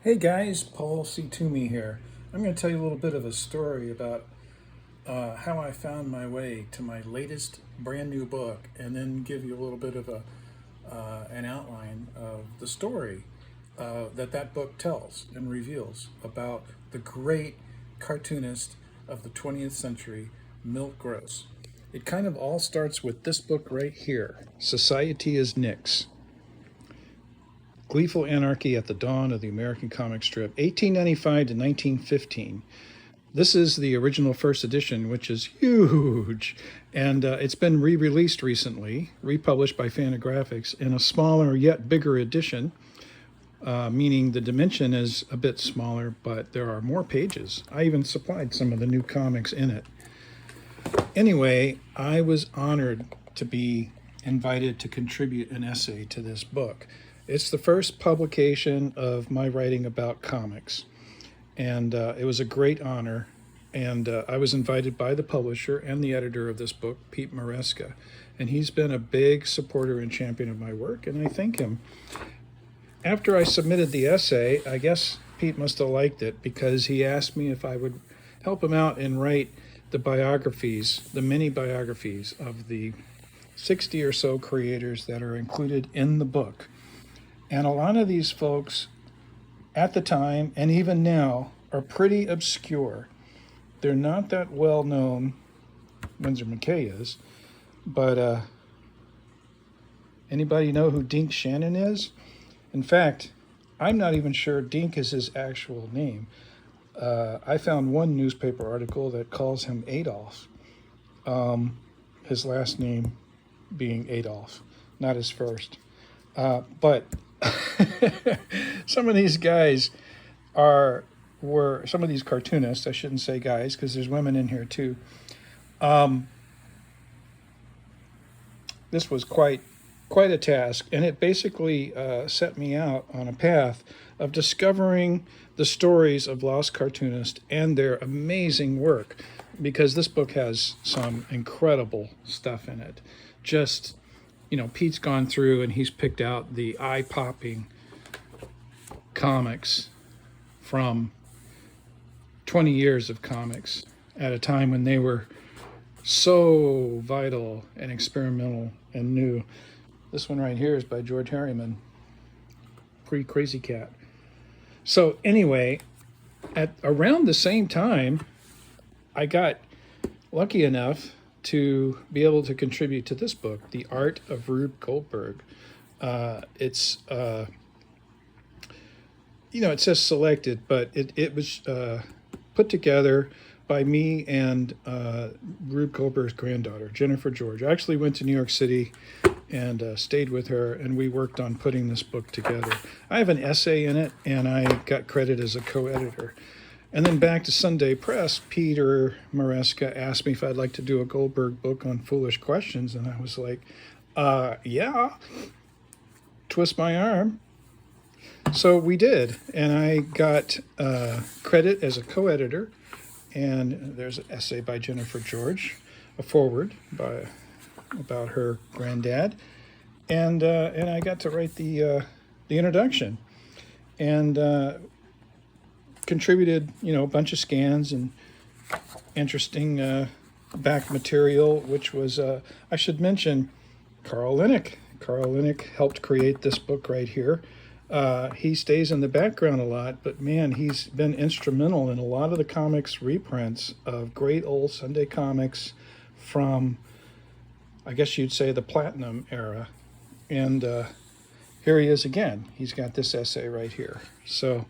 Hey guys, Paul C. Tumey here. I'm going to tell you a little bit of a story about how I found my way to my latest brand new book, and then give you a little bit of an outline of the story that book tells and reveals about the great cartoonist of the 20th century, Milt Gross. It kind of all starts with this book right here, Society is Nix. Gleeful Anarchy at the Dawn of the American Comic Strip, 1895 to 1915. This is the original first edition, which is huge, and it's been re-released recently, republished by Fantagraphics in a smaller yet bigger edition, meaning the dimension is a bit smaller, but there are more pages. I even supplied some of the new comics in it. Anyway, I was honored to be invited to contribute an essay to this book. It's the first publication of my writing about comics, and it was a great honor. And I was invited by the publisher and the editor of this book, Pete Maresca, and he's been a big supporter and champion of my work, and I thank him. After I submitted the essay, I guess Pete must have liked it, because he asked me if I would help him out and write the biographies, the mini biographies of the 60 or so creators that are included in the book. And a lot of these folks at the time and even now are pretty obscure. They're not that well known. Winsor McKay is, but anybody know who Dink Shannon is? In fact, I'm not even sure Dink is his actual name. I found one newspaper article that calls him Adolf, his last name being Adolf, not his first. But some of these guys were some of these cartoonists. I shouldn't say guys, because there's women in here too. This was quite a task, and it basically set me out on a path of discovering the stories of lost cartoonists and their amazing work, because this book has some incredible stuff in it. Just, Pete's gone through and he's picked out the eye-popping comics from 20 years of comics at a time when they were so vital and experimental and new. This one right here is by George Harriman, pre-Crazy Cat. So anyway, at around the same time, I got lucky enough to be able to contribute to this book, The Art of Rube Goldberg. It's it says selected, but it was put together by me and Rube Goldberg's granddaughter, Jennifer George. I actually went to New York City and stayed with her, and we worked on putting this book together. I have an essay in it, and I got credit as a co-editor. And then back to Sunday Press, Peter Maresca asked me if I'd like to do a Goldberg book on foolish questions, and I was like, yeah, twist my arm. So we did, and I got credit as a co-editor, and there's an essay by Jennifer George, a foreword about her granddad, and I got to write the introduction, and contributed, a bunch of scans and interesting back material, which was, I should mention, Carl Linick. Carl Linick helped create this book right here. He stays in the background a lot, but man, he's been instrumental in a lot of the comics reprints of great old Sunday comics from, I guess you'd say, the Platinum era. And here he is again. He's got this essay right here. So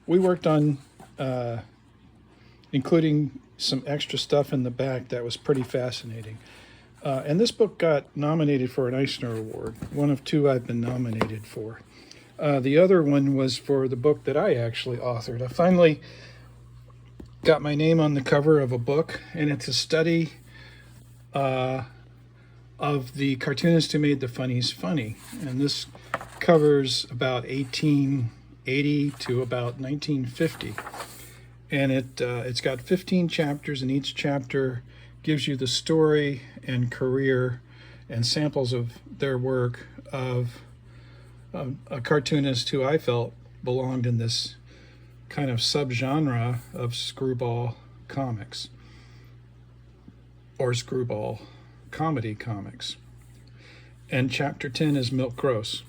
we worked on including some extra stuff in the back that was pretty fascinating. And this book got nominated for an Eisner Award, one of two I've been nominated for. The other one was for the book that I actually authored. I finally got my name on the cover of a book, and it's a study of the cartoonist who made the funnies funny. And this covers about 1880 to about 1950. And it's got 15 chapters, and each chapter gives you the story and career and samples of their work of a cartoonist who I felt belonged in this kind of subgenre of screwball comics or screwball comedy comics. And chapter 10 is Milt Gross.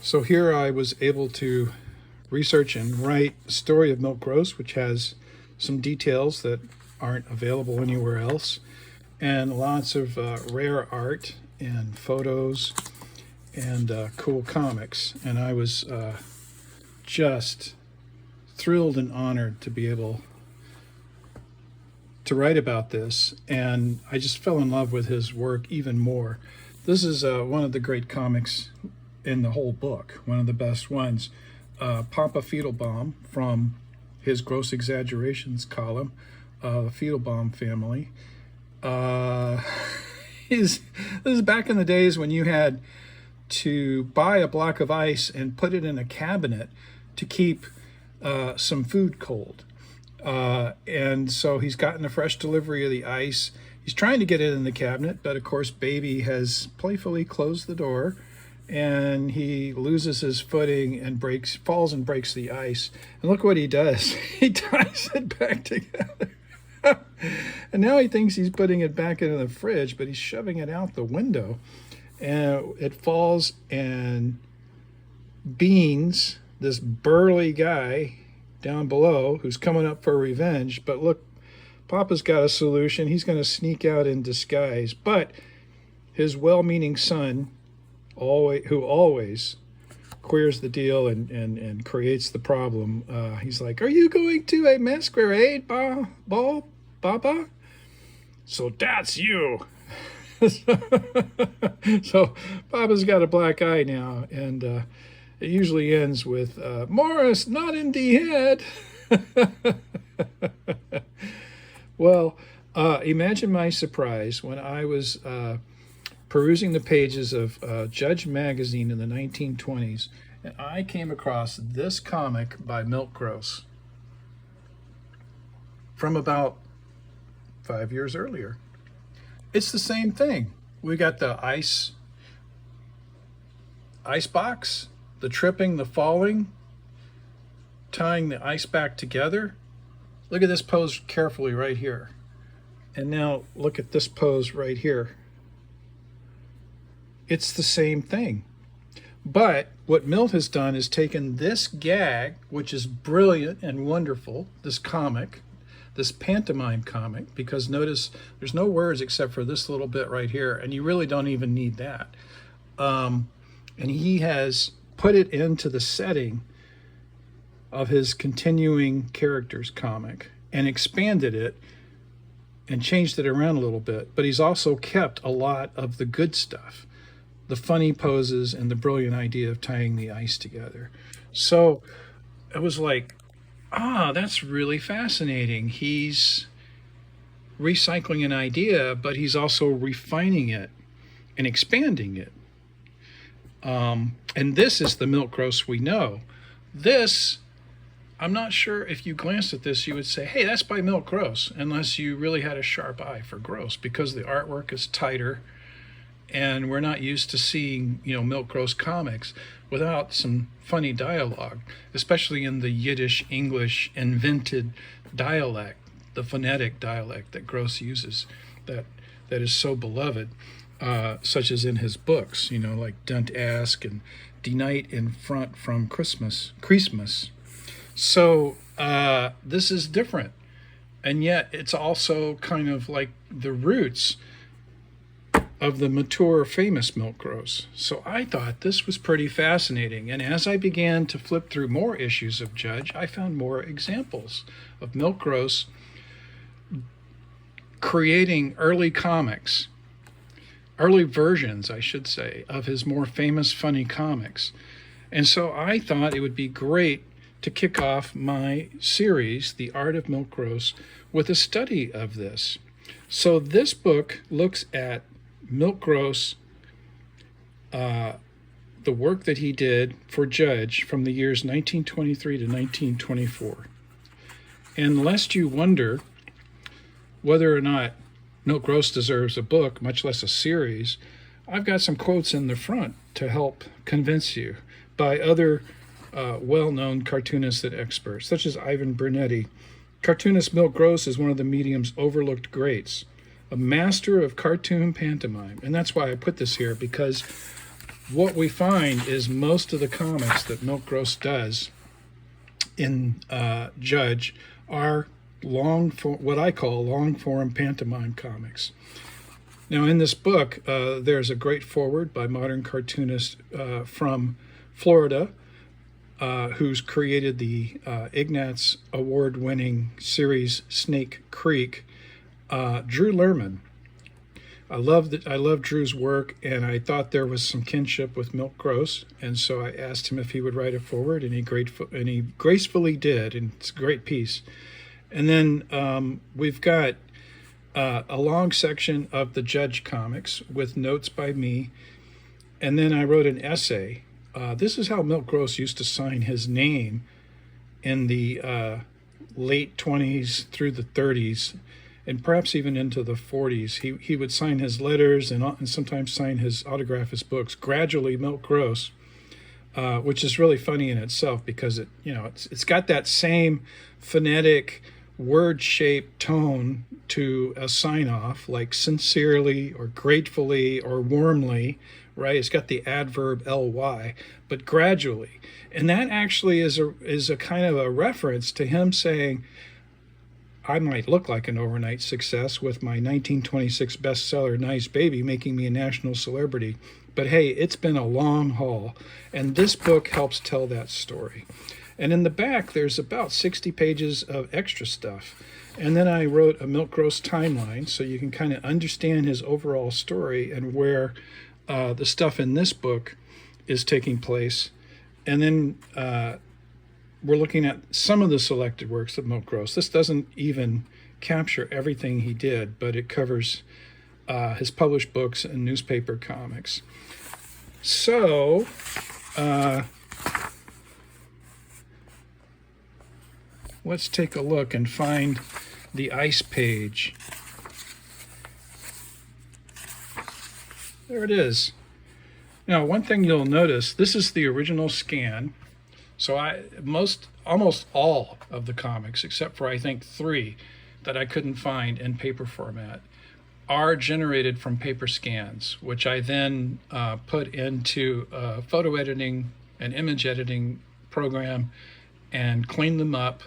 So here I was able to research and write the story of Milt Gross, which has some details that aren't available anywhere else, and lots of rare art and photos and cool comics. And I was just thrilled and honored to be able to write about this, and I just fell in love with his work even more. This is one of the great comics in the whole book, one of the best ones. Papa Fedelbaum, from his Gross Exaggerations column, the Fedelbaum family. This is back in the days when you had to buy a block of ice and put it in a cabinet to keep some food cold. And so he's gotten a fresh delivery of the ice. He's trying to get it in the cabinet, but of course Baby has playfully closed the door, and he loses his footing and falls and breaks the ice. And look what he does. He ties it back together. And now he thinks he's putting it back into the fridge, but he's shoving it out the window. And it falls, and Beans, this burly guy down below who's coming up for revenge, but look, Papa's got a solution. He's going to sneak out in disguise. But his well-meaning son, who always queers the deal and creates the problem, he's like, "Are you going to a masquerade ball, Baba? So that's you." So Papa's got a black eye now, and it usually ends with, "Morris, not in the head." Well, imagine my surprise when I was perusing the pages of Judge magazine in the 1920s, and I came across this comic by Milt Gross from about 5 years earlier. It's the same thing. We got the ice box, the tripping, the falling, tying the ice back together. Look at this pose carefully right here. And now look at this pose right here. It's the same thing. But what Milt has done is taken this gag, which is brilliant and wonderful, this comic, this pantomime comic, because notice there's no words except for this little bit right here, and you really don't even need that. And he has put it into the setting of his continuing characters comic and expanded it and changed it around a little bit. But he's also kept a lot of the good stuff, the funny poses and the brilliant idea of tying the ice together. So it was like, that's really fascinating. He's recycling an idea, but he's also refining it and expanding it. And this is the Milt Gross we know. This, I'm not sure if you glanced at this, you would say, hey, that's by Milt Gross, unless you really had a sharp eye for Gross, because the artwork is tighter, and we're not used to seeing, Milt Gross comics without some funny dialogue, especially in the Yiddish English invented dialect, the phonetic dialect that Gross uses, that is so beloved, such as in his books, like Don't Ask and Die Night in Front from Christmas. So this is different, and yet it's also kind of like the roots of the mature, famous Milt Gross. So I thought this was pretty fascinating, and as I began to flip through more issues of Judge, I found more examples of Milt Gross creating early comics, early versions, I should say, of his more famous funny comics. And so I thought it would be great to kick off my series, The Art of Milt Gross, with a study of this. So this book looks at Milt Gross, the work that he did for Judge from the years 1923 to 1924. And lest you wonder whether or not Milt Gross deserves a book, much less a series, I've got some quotes in the front to help convince you by other well-known cartoonists and experts, such as Ivan Brunetti. Cartoonist Milt Gross is one of the medium's overlooked greats, a master of cartoon pantomime. And that's why I put this here, because what we find is most of the comics that Milt Gross does in Judge are what I call long-form pantomime comics. Now, in this book, there's a great foreword by modern cartoonist from Florida, who's created the Ignatz award-winning series Snake Creek, Drew Lerman. I love Drew's work, and I thought there was some kinship with Milt Gross, and so I asked him if he would write a foreword, and he gracefully did, and it's a great piece. And then we've got a long section of the Judge comics with notes by me, and then I wrote an essay. This is how Milt Gross used to sign his name in the late 20s through the 30s, and perhaps even into the 40s. He would sign his letters and sometimes sign autograph his books. Gradually, Milt Gross, which is really funny in itself, because it's got that same phonetic, word-shaped tone to a sign-off, like sincerely or gratefully or warmly, right? It's got the adverb ly, but gradually. And that actually is a kind of a reference to him saying, I might look like an overnight success with my 1926 bestseller, Nize Baby, making me a national celebrity. But hey, it's been a long haul, and this book helps tell that story. And in the back, there's about 60 pages of extra stuff. And then I wrote a Milt Gross timeline, so you can kind of understand his overall story and where the stuff in this book is taking place. And then we're looking at some of the selected works of Milt Gross. This doesn't even capture everything he did, but it covers his published books and newspaper comics. So, let's take a look and find the ice page. There it is. Now, one thing you'll notice, this is the original scan. So almost all of the comics, except for I think 3 that I couldn't find in paper format, are generated from paper scans, which I then put into a photo editing and image editing program and cleaned them up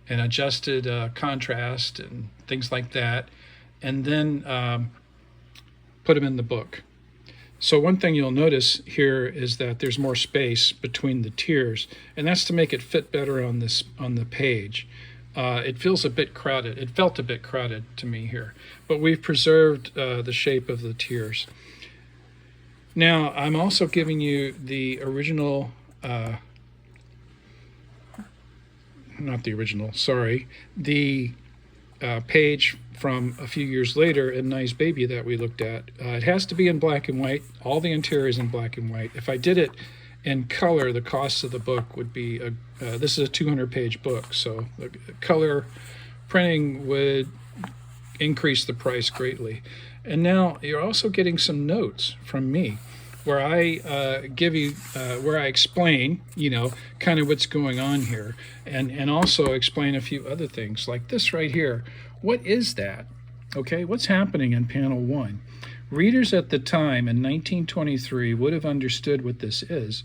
and adjusted contrast and things like that, and then put them in the book. So one thing you'll notice here is that there's more space between the tiers, and that's to make it fit better on the page. It feels a bit crowded. It felt a bit crowded to me here, but we've preserved the shape of the tiers. Now, I'm also giving you the original, the page from a few years later in Nize Baby that we looked at. It has to be in black and white. All the interior is in black and white. If I did it in color, the cost of the book would be, this is a 200-page book, so the color printing would increase the price greatly. And now you're also getting some notes from me where I give you, where I explain, kind of what's going on here, and also explain a few other things like this right here. What is that? Okay, what's happening in panel 1? Readers at the time in 1923 would have understood what this is,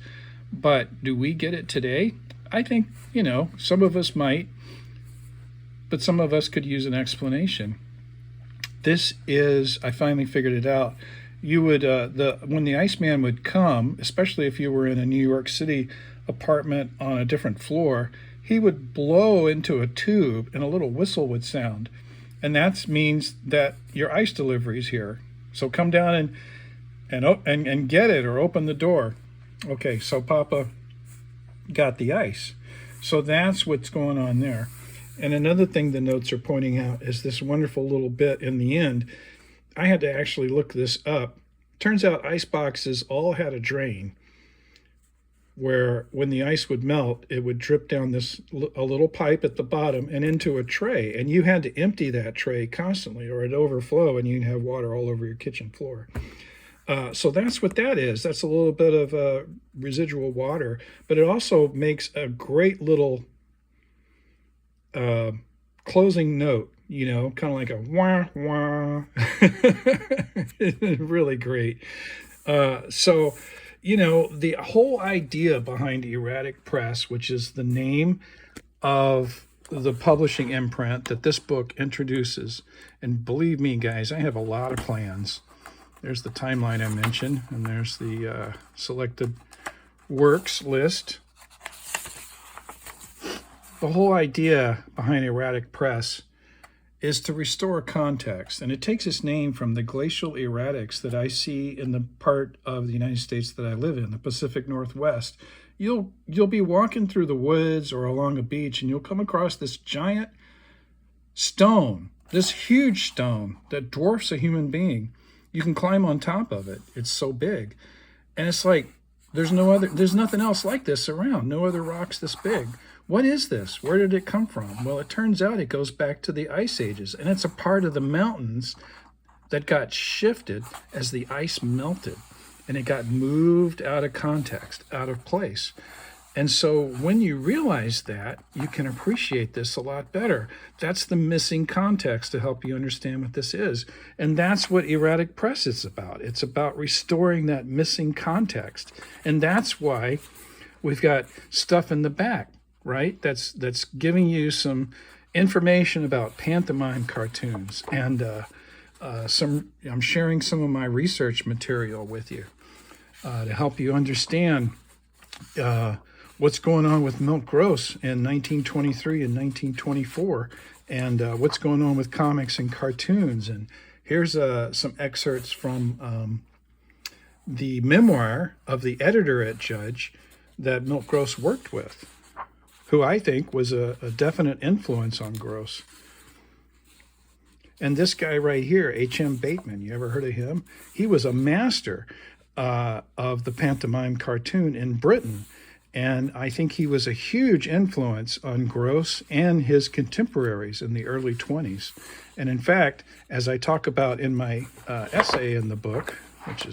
but do we get it today? I think, some of us might, but some of us could use an explanation. This is, I finally figured it out. You would, when the Iceman would come, especially if you were in a New York City apartment on a different floor, he would blow into a tube and a little whistle would sound. And that means that your ice delivery is here. So come down and get it, or open the door. Okay, so Papa got the ice. So that's what's going on there. And another thing the notes are pointing out is this wonderful little bit in the end. I had to actually look this up. Turns out ice boxes all had a drain where when the ice would melt, it would drip down a little pipe at the bottom and into a tray. And you had to empty that tray constantly or it'd overflow and you'd have water all over your kitchen floor. So that's what that is. That's a little bit of residual water, but it also makes a great little uh, closing note, kind of like a wah wah. Really great. So, the whole idea behind Erratic Press, which is the name of the publishing imprint that this book introduces, and believe me, guys, I have a lot of plans. There's the timeline I mentioned, and there's the selected works list. The whole idea behind Erratic Press is to restore context, and it takes its name from the glacial erratics that I see in the part of the United States that I live in, the Pacific Northwest. You'll be walking through the woods or along a beach, and you'll come across this giant stone, this huge stone that dwarfs a human being. You can climb on top of it. It's so big, and it's like there's nothing else like this around. No other rocks this big. What is this? Where did it come from? Well, it turns out it goes back to the ice ages, and it's a part of the mountains that got shifted as the ice melted, and it got moved out of context, out of place. And so when you realize that, you can appreciate this a lot better. That's the missing context to help you understand what this is. And that's what Erratic Press is about. It's about restoring that missing context. And that's why we've got stuff in the back, right? That's giving you some information about pantomime cartoons. And I'm sharing some of my research material with you to help you understand what's going on with Milt Gross in 1923 and 1924, and what's going on with comics and cartoons. And here's some excerpts from the memoir of the editor at Judge that Milt Gross worked with, who I think was a definite influence on Gross. And this guy right here, H.M. Bateman, you ever heard of him? He was a master of the pantomime cartoon in Britain. And I think he was a huge influence on Gross and his contemporaries in the early 20s. And in fact, as I talk about in my essay in the book, which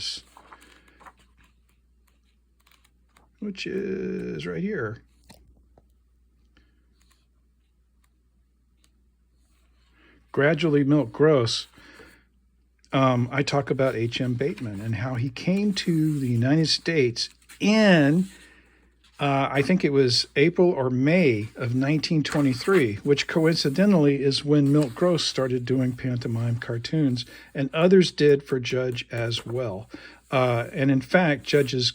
is right here, Gradually Milt Gross, I talk about H.M. Bateman and how he came to the United States in I think it was April or May of 1923, which coincidentally is when Milt Gross started doing pantomime cartoons, and others did for Judge as well. And in fact, Judge's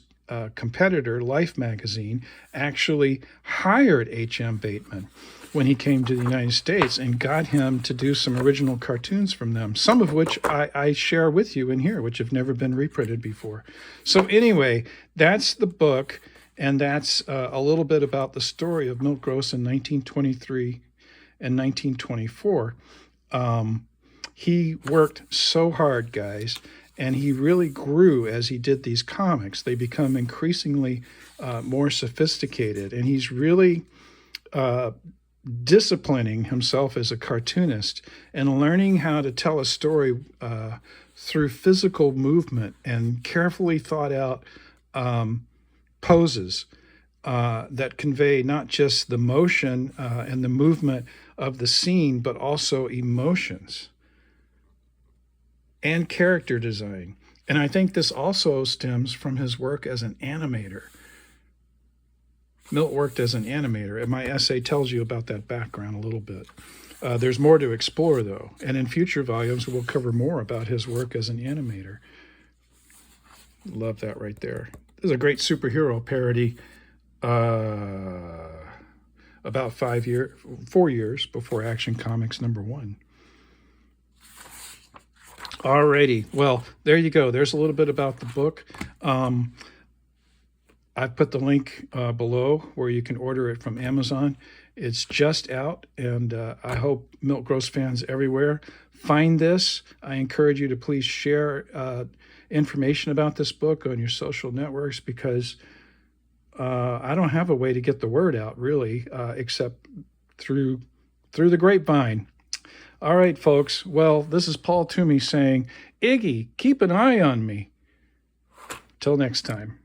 competitor, Life magazine, actually hired H.M. Bateman when he came to the United States and got him to do some original cartoons from them, some of which I share with you in here, which have never been reprinted before. So anyway, that's the book. And that's a little bit about the story of Milt Gross in 1923 and 1924. He worked so hard, guys, and he really grew as he did these comics. They become increasingly more sophisticated, and he's really disciplining himself as a cartoonist and learning how to tell a story through physical movement and carefully thought out poses that convey not just the motion and the movement of the scene, but also emotions and character design. And I think this also stems from his work as an animator. Milt worked as an animator, and my essay tells you about that background a little bit. There's more to explore, though, and in future volumes we'll cover more about his work as an animator. Love that right there. This is a great superhero parody about 4 years before Action Comics #1. Alrighty, well, there you go. There's a little bit about the book. I've put the link below where you can order it from Amazon. It's just out, and I hope Milt Gross fans everywhere find this. I encourage you to please share information about this book on your social networks, because I don't have a way to get the word out really except through the grapevine. All right, folks. Well, this is Paul Tumey saying, Iggy, keep an eye on me. Till next time.